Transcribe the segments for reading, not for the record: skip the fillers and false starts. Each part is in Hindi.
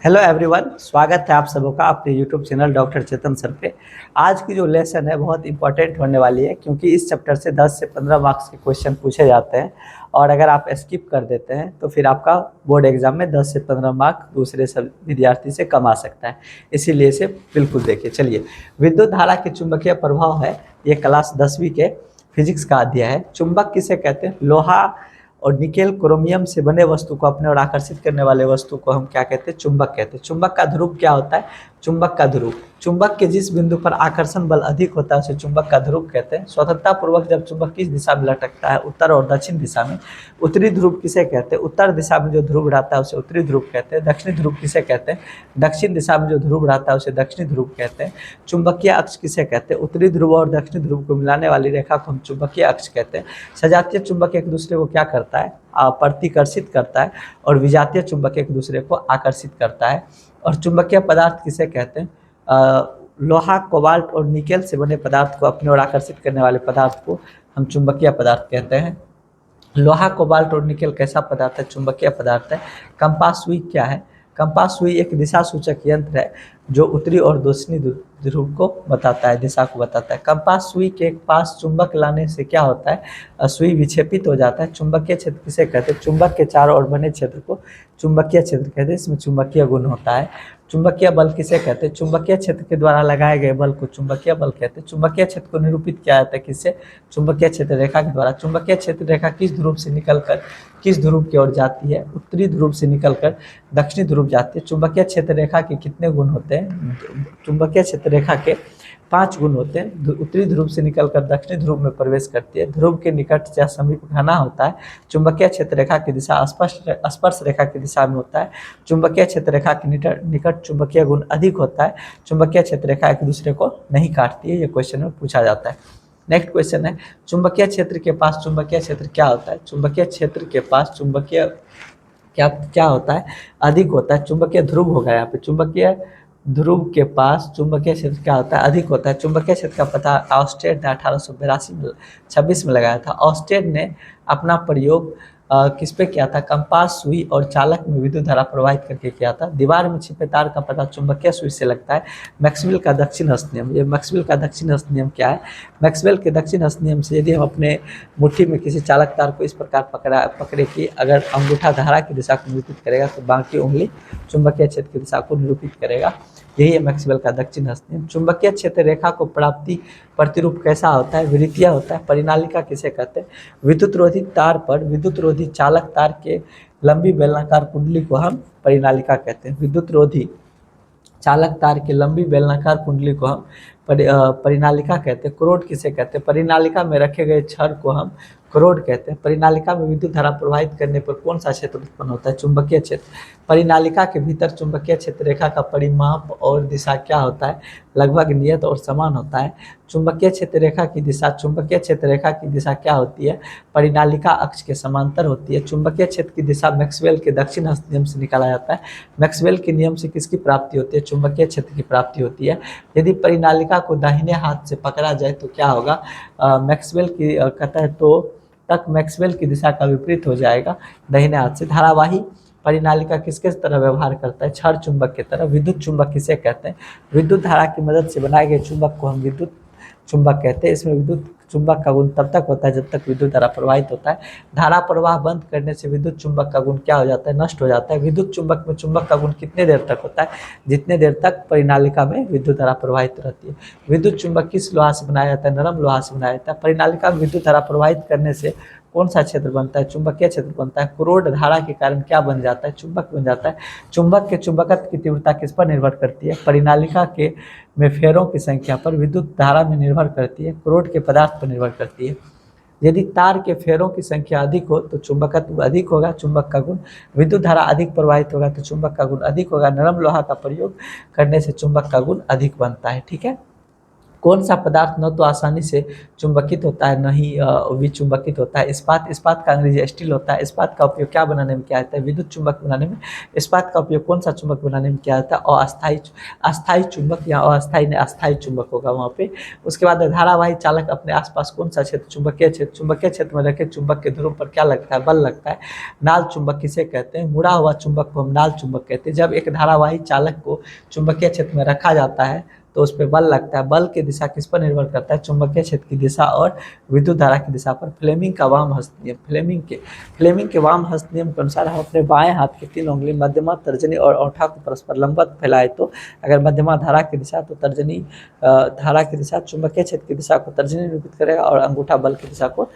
हेलो एवरीवन, स्वागत है आप सबों का अपने यूट्यूब चैनल डॉक्टर चेतन सर पे। आज की जो लेसन है बहुत इंपॉर्टेंट होने वाली है, क्योंकि इस चैप्टर से 10 से 15 मार्क्स के क्वेश्चन पूछे जाते हैं और अगर आप स्किप कर देते हैं तो फिर आपका बोर्ड एग्जाम में 10 से 15 मार्क दूसरे सब विद्यार्थी से कम आ सकता है। इसीलिए इसे बिल्कुल देखिए। चलिए, विद्युत धारा के चुंबकीय प्रभाव है, ये क्लास 10वीं के फिजिक्स का अध्याय है। चुंबक किसे कहते हैं? लोहा और निकेल क्रोमियम से बने वस्तु को अपने ओर आकर्षित करने वाले वस्तु को हम क्या कहते हैं? चुंबक कहते हैं। चुंबक का ध्रुव क्या होता है? चुंबक का ध्रुव, चुंबक के जिस बिंदु पर आकर्षण बल अधिक होता है उसे चुंबक का ध्रुव कहते हैं। स्वतंत्रता पूर्वक जब चुंबक किस दिशा में लटकता है? उत्तर और दक्षिण दिशा में। उत्तरी ध्रुव किसे कहते हैं? उत्तर दिशा में जो ध्रुव रहता है उसे उत्तरी ध्रुव कहते हैं। दक्षिणी ध्रुव किसे कहते हैं? दक्षिण दिशा में जो ध्रुव रहता है उसे दक्षिणी ध्रुव कहते हैं। चुंबकीय अक्ष किसे कहते हैं? उत्तरी ध्रुव और दक्षिणी ध्रुव को मिलाने वाली रेखा को हम चुंबकीय अक्ष कहते हैं। सजातीय चुंबक एक दूसरे को क्या करता है? प्रतिकर्षित करता है और विजातीय चुंबक एक दूसरे को आकर्षित करता है। और चुंबकीय पदार्थ किसे कहते हैं? लोहा, कोबाल्ट और निकेल से बने पदार्थ को अपनी ओर आकर्षित करने वाले पदार्थ को हम चुंबकीय पदार्थ कहते हैं। लोहा, कोबाल्ट और निकेल कैसा पदार्थ है? चुंबकीय पदार्थ है। कंपास सुई क्या है? कंपास सुई एक दिशा सूचक यंत्र है जो उत्तरी और दक्षिणी ध्रुव को बताता है, दिशा को बताता है। कंपास सुई के पास चुंबक लाने से क्या होता है? सुई विक्षेपित हो जाता है। चुंबकीय क्षेत्र किसे कहते हैं? चुंबक के चारों ओर बने क्षेत्र को चुंबकीय क्षेत्र कहते हैं, इसमें चुंबकीय गुण होता है। चुंबकीय बल किसे कहते हैं? चुंबकीय क्षेत्र के द्वारा लगाए गए बल को चुंबकीय बल कहते हैं। चुंबकीय क्षेत्र को निरूपित किया जाता है किससे? चुंबकीय क्षेत्र रेखा के द्वारा। चुंबकीय क्षेत्र रेखा किस ध्रुव से निकलकर किस ध्रुव की ओर जाती है? उत्तरी ध्रुव से निकलकर दक्षिणी ध्रुव जाती है। चुंबकीय क्षेत्र रेखा के कितने गुण होते हैं? चुंबकीय क्षेत्र रेखा के 5 गुण होते हैं। उत्तरी ध्रुव से निकलकर दक्षिणी ध्रुव में प्रवेश करती है। ध्रुव के निकट या समीप घना होता है। चुंबकीय क्षेत्र रेखा की दिशा स्पर्श रेखा की दिशा में होता है। चुंबकीय क्षेत्र रेखा के निकट चुंबकीय गुण अधिक होता है। चुंबकीय क्षेत्र रेखा एक दूसरे को नहीं काटती है। ये क्वेश्चन में पूछा जाता है। नेक्स्ट क्वेश्चन है, चुंबकीय क्षेत्र के पास चुंबकीय क्षेत्र क्या होता है? चुंबकीय क्षेत्र के पास चुंबकीय क्या क्या होता है? अधिक होता है। चुंबकीय ध्रुव होगा यहाँ पे। चुंबकीय ध्रुव के पास चुंबकीय क्षेत्र क्या होता है? अधिक होता है। चुंबकीय क्षेत्र का पता ऑस्टेड ने 1886 में लगाया था। ऑस्टेड ने अपना प्रयोग किस पे किया था? कंपास सुई और चालक में विद्युत धारा प्रवाहित करके किया था। दीवार में छिपे तार का पता चुंबकीय सुई से लगता है। मैक्सवेल का दक्षिण हस्त नियम, ये मैक्सवेल का दक्षिण हस्त नियम क्या है? मैक्सवेल के दक्षिण हस्त नियम से यदि हम अपने मुट्ठी में किसी चालक तार को इस प्रकार पकड़े कि अगर अंगूठा धारा की दिशा को निरूपित करेगा तो बाकी उंगली चुंबकीय क्षेत्र की दिशा को निरूपित करेगा। यही है मैक्सवेल का दक्षिण हस्त नियम। चुंबकीय क्षेत्र रेखा को प्राप्ति प्रतिरूप कैसा होता है? विद्युतीय होता है। परिनालिका किसे कहते हैं? विद्युत रोधी तार पर विद्युत रोधी चालक तार के लंबी बेलनाकार कुंडली को हम परिनालिका कहते हैं। विद्युत रोधी चालक तार की लंबी बेलनाकार कुंडली को हम परिनालिका कहते हैं। क्रोड किसे कहते हैं? परिनालिका में रखे गए छड़ को हम क्रोड कहते हैं। परिनालिका में विद्युत धारा प्रवाहित करने पर कौन सा क्षेत्र उत्पन्न होता है? चुंबकीय क्षेत्र। परिनालिका के भीतर चुंबकीय क्षेत्र रेखा का परिमाप और दिशा क्या होता है? लगभग नियत और समान होता है। चुंबकीय क्षेत्र रेखा की दिशा क्या होती है? परिनालिका अक्ष के समांतर होती है। चुंबकीय क्षेत्र की दिशा मैक्सवेल के दक्षिण हस्त नियम से निकाला जाता है। मैक्सवेल के नियम से किसकी प्राप्ति होती है? चुंबकीय क्षेत्र की प्राप्ति होती है। यदि परिनालिका को दाहिने हाथ से पकड़ा जाए तो क्या होगा? मैक्सवेल की कहता है तो तक मैक्सवेल की दिशा का विपरीत हो जाएगा दाहिने हाथ से। धारावाही परिनालिका किसके तरह व्यवहार करता है? क्षण चुंबक की तरह। विद्युत चुंबक किसे कहते हैं? विद्युत धारा की मदद से बनाए गए चुंबक को हम विद्युत चुंबक कहते हैं। इसमें विद्युत चुंबक का गुण तब तक होता है जब तक विद्युत धारा प्रवाहित होता है। धारा प्रवाह बंद करने से विद्युत चुंबक का गुण क्या हो जाता है? नष्ट हो जाता है। विद्युत चुंबक में चुंबक का गुण कितने देर तक होता है? जितने देर तक परिनालिका में विद्युत धारा प्रवाहित रहती है। विद्युत चुंबक किस लोहा से बनाया जाता है? नरम लोहा से बनाया जाता है। परिनालिका में विद्युत धारा प्रवाहित करने से कौन सा क्षेत्र बनता है? चुंबकीय क्षेत्र बनता है। क्रोड धारा के कारण क्या बन जाता है? चुंबक बन जाता है। चुंबक के चुंबकत्व की तीव्रता किस पर निर्भर करती है? परिनालिका के में फेरों की संख्या पर। विद्युत धारा में निर्भर करती है। क्रोड के पदार्थ पर निर्भर करती है। यदि तार के फेरों की संख्या अधिक हो तो चुंबकत्व अधिक होगा, चुंबक का गुण। विद्युत धारा अधिक प्रवाहित होगा तो चुंबक का गुण अधिक होगा। नरम लोहा का प्रयोग करने से चुंबक का गुण अधिक बनता है। ठीक है। कौन सा पदार्थ न तो आसानी से चुंबकित होता है, न ही विचुंबकित होता है? इस्पात। इस्पात का अंग्रेजी स्टील होता है। इस्पात का उपयोग क्या बनाने में किया जाता है? विद्युत चुंबक बनाने में इस्पात का उपयोग कौन सा चुंबक बनाने में किया जाता है? अस्थायी अस्थायी चुंबक, या अस्थायी ने अस्थायी चुंबक होगा वहाँ पे। उसके बाद धारावाही चालक अपने आसपास कौन सा क्षेत्र, चुंबकीय क्षेत्र में रखे चुंबक के ध्रुव पर क्या लगता है? बल लगता है। नाल चुंबक किसे कहते हैं? मुड़ा हुआ चुंबक को हम नाल चुंबक कहते हैं। जब एक धारावाही चालक को चुंबकीय क्षेत्र में रखा जाता है तो उस पर बल लगता है। बल की दिशा किस पर निर्भर करता है? चुंबकीय क्षेत्र की दिशा और विद्युत धारा की दिशा पर। फ्लेमिंग का वाम हस्त नियम। फ्लेमिंग के वाम हस्त नियम के अनुसार हम अपने बाएं हाथ की 3 उंगली मध्यमा, तर्जनी और औंठा को परस्पर लंबवत फैलाए तो अगर मध्यमा धारा की दिशा तो तर्जनी धारा की दिशा चुंबकीय क्षेत्र की दिशा को तर्जनी निरूपित करेगा और अंगूठा बल की दिशा को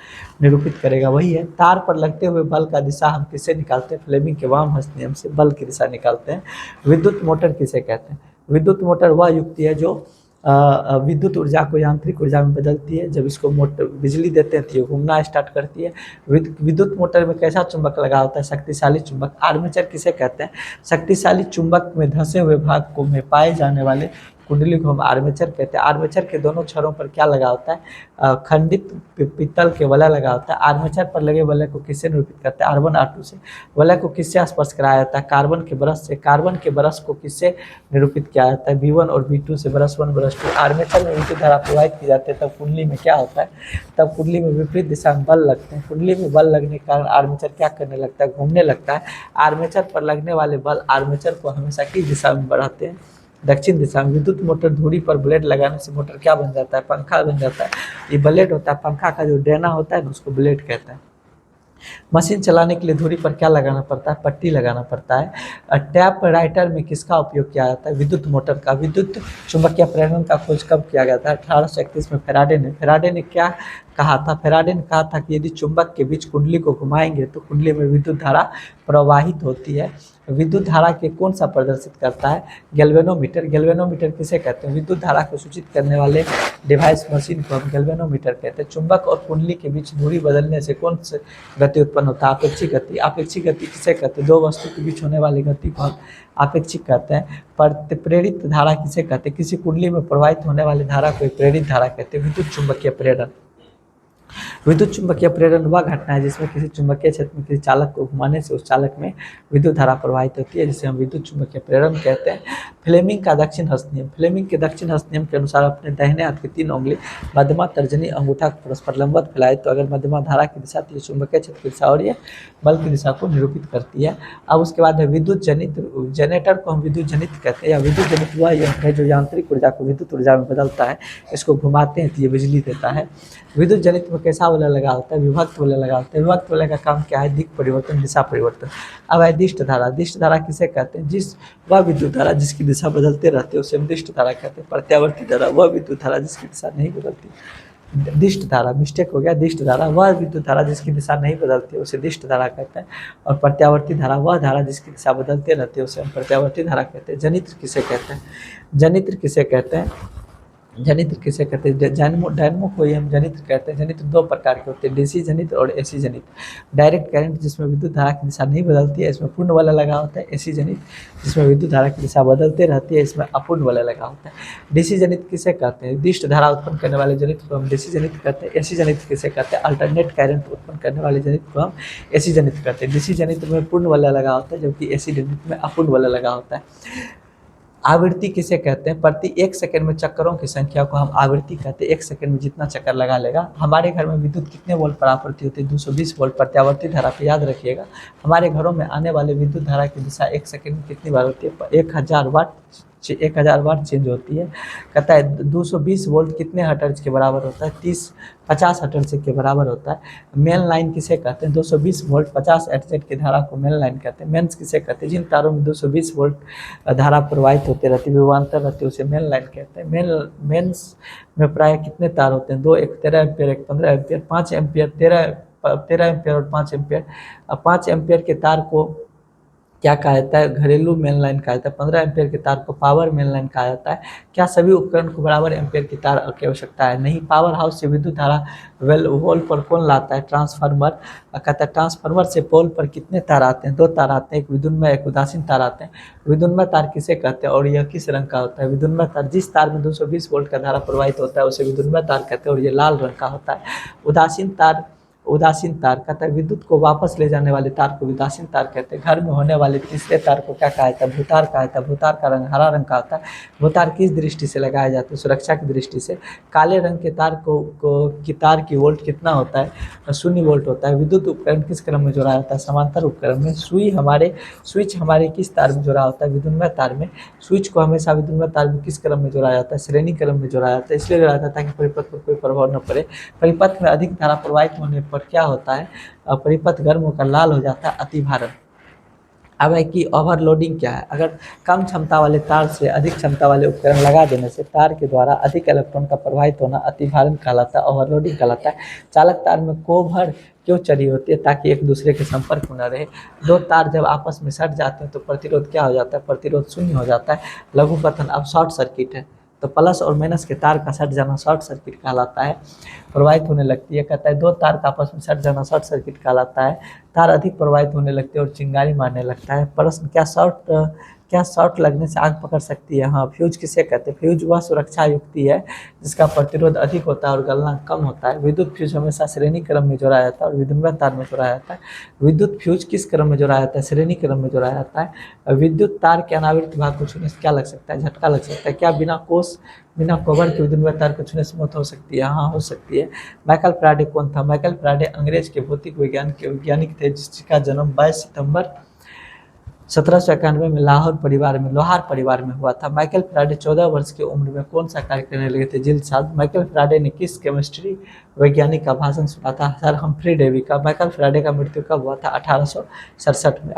निरूपित करेगा। वही है, तार पर लगते हुए बल का दिशा हम किससे निकालते हैं? फ्लेमिंग के वाम हस्त नियम से बल की दिशा निकालते हैं। विद्युत मोटर किसे कहते हैं? विद्युत मोटर वह युक्ति है जो विद्युत ऊर्जा को यांत्रिक ऊर्जा में बदलती है। जब इसको मोटर बिजली देते हैं तो ये घूमना स्टार्ट करती है। विद्युत मोटर में कैसा चुंबक लगा होता है? शक्तिशाली चुंबक। आर्मेचर किसे कहते हैं? शक्तिशाली चुंबक में धंसे हुए भाग को में पाए जाने वाले कुंडली को हम आर्मेचर कहते हैं। आर्मेचर के दोनों छोरों पर क्या लगा होता है? खंडित पीतल के वलय लगा होता है। आर्मेचर पर लगे वलय को किससे निरूपित करते हैं? R1 R2 से। वलय को किससे स्पर्श कराया जाता है? कार्बन के ब्रश से। कार्बन के ब्रश को किससे निरूपित किया जाता है? V1 और V2 से। Brush 1 brush 2। आर्मेचर में विद्युत धारा प्रवाहित की जाती है तब कुंडली में क्या होता है? तब कुंडली में विपरीत दिशा में बल लगते हैं। कुंडली में बल लगने के कारण आर्मेचर क्या करने लगता है? घूमने लगता है। आर्मेचर पर लगने वाले बल आर्मेचर को हमेशा किस दिशा में बढ़ाते हैं? दक्षिण दिशा में। विद्युत मोटर धुरी पर ब्लेड लगाने से मोटर क्या बन जाता है? पंखा बन जाता है। ये ब्लेड होता है, पंखा का जो डेना होता है ना उसको ब्लेड कहते हैं। मशीन चलाने के लिए धुरी पर क्या लगाना पड़ता है? पट्टी लगाना पड़ता है। टैप राइटर में किसका उपयोग किया जाता है? विद्युत मोटर का। विद्युत चुंबकीय प्रेरण का खोज कब किया गया था? 1831 में फेराडे ने क्या कहा था? फेराडे ने कहा था कि यदि चुंबक के बीच कुंडली को घुमाएंगे तो कुंडली में विद्युत धारा प्रवाहित होती है। विद्युत धारा के कौन सा प्रदर्शित करता है? गैल्वेनोमीटर। गैल्वेनोमीटर किसे कहते हैं? विद्युत धारा को सूचित करने वाले डिवाइस मशीन को हम गैल्वेनोमीटर कहते हैं। चुंबक और कुंडली के बीच दूरी बदलने से कौन से गति उत्पन्न होता है? अपेक्षिक गति। अपेक्षिक गति किसे कहते हैं? दो वस्तु के बीच होने वाली गति को हम अपेक्षिक कहते हैं। प्रेरित धारा किसे कहते हैं? किसी कुंडली में प्रवाहित होने वाली धारा को प्रेरित धारा कहते हैं। विद्युत चुंबकीय प्रेरण। विद्युत चुंबकीय प्रेरण वह घटना है जिसमें किसी चुंबकीय क्षेत्र में किसी चालक को घुमाने से उस चालक में विद्युत धारा प्रवाहित होती है, जिसे हम विद्युत चुंबकीय प्रेरण कहते हैं। फ्लेमिंग का दक्षिण हस्त नियम। फ्लेमिंग के दक्षिण हस्त नियम के अनुसार अपने दाहिने हाथ की 3 उंगली मध्यमा, तर्जनी, अंगूठा को परस्पर लंबवत फैलाए तो अगर मध्यमा धारा की दिशा तो ये चुंबकीय क्षेत्र की दिशा और ये बल की दिशा को निरूपित करती है। अब उसके बाद है विद्युत जनित। जनरेटर को हम विद्युत जनित कहते हैं, या विद्युत जनित वह यंत्र है जो यांत्रिक ऊर्जा को विद्युत ऊर्जा में बदलता है। इसको घुमाते हैं तो ये बिजली देता है। विद्युत जनित में कैसा वलय लगा होता है? विभक्त वलय लगा होता है। विभक्त वलय का काम क्या है? दिक परिवर्तन, दिशा परिवर्तन। अब है दिष्ट धारा। दिष्ट धारा किसे कहते हैं? जिस वह विद्युत धारा जिसकी दिशा बदलते रहते हैं उसे हम दिष्ट धारा कहते हैं। प्रत्यावर्ती धारा वह विद्युत धारा जिसकी दिशा नहीं बदलती। दिष्ट धारा, मिस्टेक हो गया, दिष्ट धारा वह विद्युत धारा जिसकी दिशा नहीं बदलती है उसे दिष्ट धारा कहते हैं। और प्रत्यावर्ती धारा वह धारा जिसकी दिशा बदलते रहते हैं उसे हम प्रत्यावर्ती धारा कहते हैं। जनित्र किसे कहते हैं? जनित्र किसे कहते हैं? जनित्र किसे कहते हैं? डायनमो को ही हम जनित्र कहते हैं। जनित्र 2 प्रकार के होते हैं, डीसी जनित्र और एसी जनित्र। डायरेक्ट करंट जिसमें विद्युत धारा की दिशा नहीं बदलती है इसमें पूर्ण वलय लगा होता है। एसी जनित्र जिसमें विद्युत धारा की दिशा बदलते रहती है इसमें अपूर्ण वलय लगा होता है। डीसी जनित्र किसे कहते हैं? दिष्ट धारा उत्पन्न करने वाले जनित्र को हम डीसी जनित्र कहते हैं। एसी जनित्र किसे कहते हैं? अल्टरनेट करंट उत्पन्न करने वाले जनित्र को हम एसी जनित्र कहते हैं। डीसी जनित्र में पूर्ण वलय लगा होता है जबकि एसी जनित्र में अपूर्ण वलय लगा होता है। आवृत्ति किसे कहते हैं? प्रति 1 सेकंड में चक्करों की संख्या को हम आवृत्ति कहते हैं। 1 सेकंड में जितना चक्कर लगा लेगा। हमारे घर में विद्युत कितने वोल्ट पर आपूर्ति होती है? 220 वोल्ट। प्रत्यावर्ती धारा पे याद रखिएगा, हमारे घरों में आने वाले विद्युत धारा की दिशा 1 सेकंड में कितनी बार होती है? 1000 बार चेंज होती है। कहता है 220 वोल्ट कितने हर्ट्ज के बराबर होता है? 50 हर्ट्ज के बराबर होता है। मेन लाइन किसे कहते हैं? 220 वोल्ट 50 हर्ट्ज की धारा को मेन लाइन कहते हैं। मेंस किसे कहते हैं? जिन तारों में 220 वोल्ट धारा प्रवाहित होते रहती है, विभवांतर रहती है, उसे मेन लाइन कहते हैं। मेंस में प्राय कितने तार होते हैं? 2, एक 13 एम्पियर, एक 15 एम्पियर, 5 एम्पियर, 13 एम्पियर और 5 एम्पियर। 5 एम्पियर के तार को क्या कहा जाता है, घरेलू मेन लाइन कहा जाता है। 15 एम्पियर की तार को पावर मेन लाइन कहा जाता है। क्या सभी उपकरण को बराबर एम्पियर की तार की आवश्यकता है? नहीं। पावर हाउस से विद्युत धारा वोल पर कौन लाता है? ट्रांसफार्मर। कहता है ट्रांसफार्मर से पोल पर कितने तार आते हैं? 2 तार आते हैं, एक विद्युन्मय एक उदासीन तार आते हैं। विद्युन्मय तार किसे कहते हैं और यह किस रंग का होता है? विद्युन्मय तार, जिस तार में 220 वोल्ट का धारा प्रवाहित होता है उसे विद्युन्मय तार कहते हैं और ये लाल रंग का होता है। उदासीन तार कहता है विद्युत को वापस ले जाने वाले तार को उदासीन तार कहते हैं। घर में होने वाले तीसरे तार को क्या कहा जाता है? भूतार कहा जाता है। भूतार का रंग हरा रंग का होता है। भूतार किस दृष्टि से लगाया जाता है? सुरक्षा की दृष्टि से। काले रंग के तार की तार की वोल्ट कितना होता है? 0 वोल्ट होता है। विद्युत उपकरण किस क्रम में जोड़ा जाता है? समांतर उपकरण में। स्विच हमारे किस तार में जोड़ा होता है? विद्युन्मय तार में। स्विच को हमेशा विद्युन्मय तार में किस क्रम में जोड़ा जाता है? श्रेणी क्रम में जोड़ा जाता है। इसलिए जोड़ा जाता है ताकि परिपथ पर कोई प्रभाव न पड़े। परिपथ में अधिक धारा प्रवाहित होने पर क्या होता है? परिपथ गर्म होकर लाल हो जाता है, अतिभारण। अब है कि ओवरलोडिंग क्या है? अगर कम क्षमता वाले तार से अधिक क्षमता वाले उपकरण लगा देने से तार के द्वारा अधिक इलेक्ट्रॉन का प्रवाहित होना अतिभारण कहलाता है, ओवरलोडिंग कहलाता है। चालक तार में कोभर क्यों चढ़ी होती है? ताकि एक दूसरे के संपर्क में न रहे। 2 तार जब आपस में सट जाते हैं तो प्रतिरोध क्या हो जाता है? प्रतिरोध 0 हो जाता है। लघुपतन अब शॉर्ट सर्किट है, तो प्लस और माइनस के तार का सट जाना शॉर्ट सर्किट कहलाता है। प्रवाहित होने लगती है, कहता है 2 तार का आपस में सट जाना शॉर्ट सर्किट कहलाता है। तार अधिक प्रवाहित होने लगते हैं और चिंगारी मारने लगता है। प्रश्न, क्या शॉर्ट लगने से आग पकड़ सकती है? हाँ। फ्यूज किसे कहते हैं? फ्यूज वह सुरक्षा युक्ति है जिसका प्रतिरोध अधिक होता है और गलना कम होता है। विद्युत फ्यूज हमेशा श्रेणी क्रम में जोड़ा जाता है और विद्युन्मय तार में जोड़ा जाता है। विद्युत फ्यूज किस क्रम में जोड़ा जाता है? श्रेणी क्रम में जोड़ा जाता है। विद्युत तार के अनावृत भाग को छूने से क्या लग सकता है? झटका लग सकता है। क्या बिना कवर के विद्युन्मय तार को छूने से मौत हो सकती है? हाँ, हो सकती है। माइकल फैराडे कौन था? माइकल फैराडे अंग्रेज के भौतिक वैज्ञानिक थे जिसका जन्म 22 सितंबर 1791 में लोहार परिवार में हुआ था। माइकल फैराडे 14 वर्ष की उम्र में कौन सा कार्य करने लगे थे? जिल्द-शाद। माइकल फैराडे ने किस केमिस्ट्री वैज्ञानिक का भाषण सुना था? सर हम्फ्री डेवी का। माइकल फैराडे का मृत्यु कब हुआ था? 1867 में।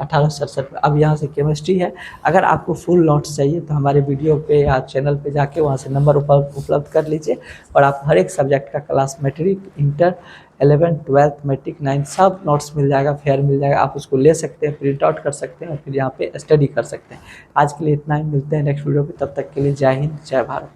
अब यहाँ से केमिस्ट्री है। अगर आपको फुल नोट्स चाहिए तो हमारे वीडियो पे या चैनल पे जाके वहाँ से नंबर उपलब्ध कर लीजिए और आप हर एक सब्जेक्ट का class matric, inter, 11th 12th matric 9 सब नोट्स मिल जाएगा, फेयर मिल जाएगा। आप उसको ले सकते हैं, प्रिंट आउट कर सकते हैं और फिर यहाँ पे स्टडी कर सकते हैं। आज के लिए इतना ही, मिलते हैं नेक्स्ट वीडियो पे। तब तक के लिए जय हिंद, जय भारत।